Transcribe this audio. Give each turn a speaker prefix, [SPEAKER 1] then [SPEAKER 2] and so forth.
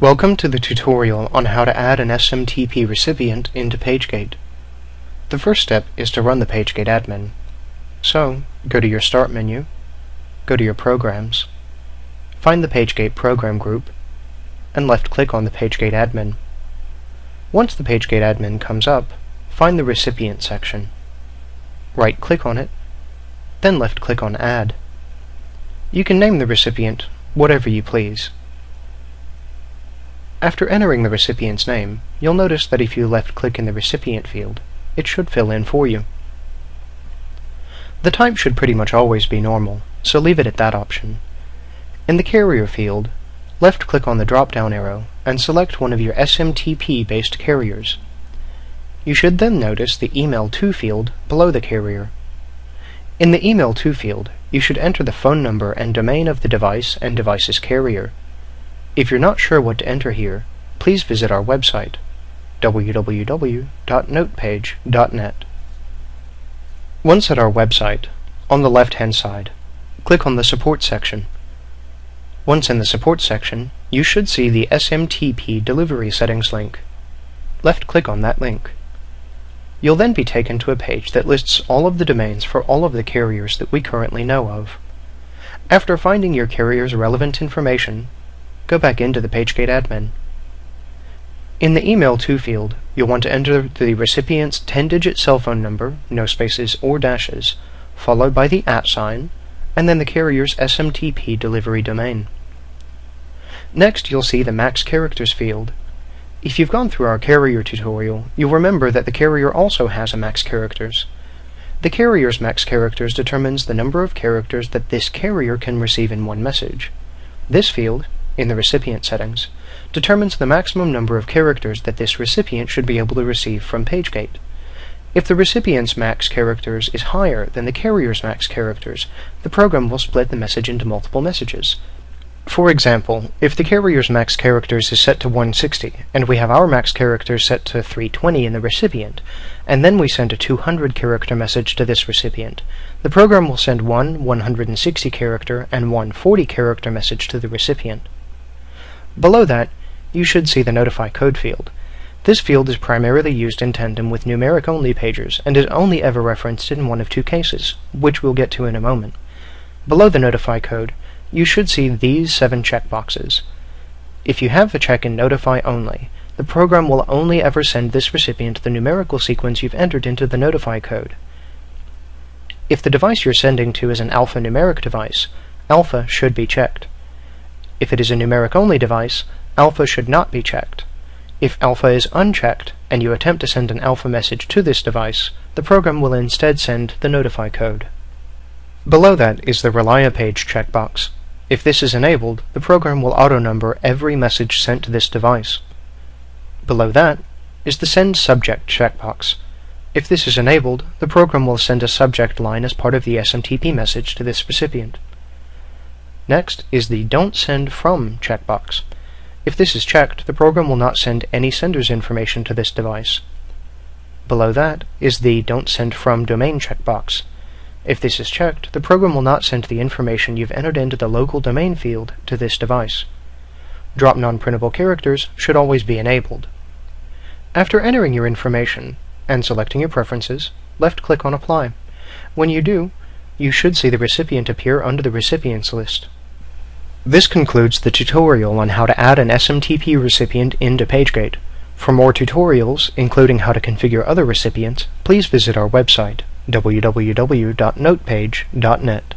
[SPEAKER 1] Welcome to the tutorial on how to add an SMTP recipient into PageGate. The first step is to run the PageGate admin. So, go to your Start menu, go to your Programs, find the PageGate program group, and left-click on the PageGate admin. Once the PageGate admin comes up, find the Recipient section. Right-click on it, then left-click on Add. You can name the recipient whatever you please. After entering the recipient's name, you'll notice that if you left-click in the recipient field, it should fill in for you. The type should pretty much always be normal, so leave it at that option. In the carrier field, left-click on the drop-down arrow and select one of your SMTP-based carriers. You should then notice the Email To field below the carrier. In the Email To field, you should enter the phone number and domain of the device and device's carrier. If you're not sure what to enter here, please visit our website, www.notepage.net. Once at our website, on the left-hand side, click on the Support section. Once in the Support section, you should see the SMTP Delivery Settings link. Left-click on that link. You'll then be taken to a page that lists all of the domains for all of the carriers that we currently know of. After finding your carrier's relevant information, go back into the PageGate admin. In the Email To field, you'll want to enter the recipient's 10-digit cell phone number, no spaces or dashes, followed by the @ sign, and then the carrier's SMTP delivery domain. Next, you'll see the Max Characters field. If you've gone through our carrier tutorial, you'll remember that the carrier also has a max characters. The carrier's max characters determines the number of characters that this carrier can receive in one message. This field, in the recipient settings, determines the maximum number of characters that this recipient should be able to receive from PageGate. If the recipient's max characters is higher than the carrier's max characters, the program will split the message into multiple messages. For example, if the carrier's max characters is set to 160, and we have our max characters set to 320 in the recipient, and then we send a 200-character message to this recipient, the program will send one 160-character and one 40-character message to the recipient. Below that, you should see the Notify Code field. This field is primarily used in tandem with numeric-only pagers and is only ever referenced in one of two cases, which we'll get to in a moment. Below the Notify Code, you should see these 7 checkboxes. If you have the check in Notify Only, the program will only ever send this recipient the numerical sequence you've entered into the Notify Code. If the device you're sending to is an alphanumeric device, alpha should be checked. If it is a numeric-only device, alpha should not be checked. If alpha is unchecked, and you attempt to send an alpha message to this device, the program will instead send the Notify Code. Below that is the Rely a Page checkbox. If this is enabled, the program will auto-number every message sent to this device. Below that is the Send Subject checkbox. If this is enabled, the program will send a subject line as part of the SMTP message to this recipient. Next is the Don't Send From checkbox. If this is checked, the program will not send any sender's information to this device. Below that is the Don't Send From Domain checkbox. If this is checked, the program will not send the information you've entered into the local domain field to this device. Drop non-printable characters should always be enabled. After entering your information and selecting your preferences, left-click on Apply. When you do, you should see the recipient appear under the recipients list. This concludes the tutorial on how to add an SMTP recipient into PageGate. For more tutorials, including how to configure other recipients, please visit our website, www.notepage.net.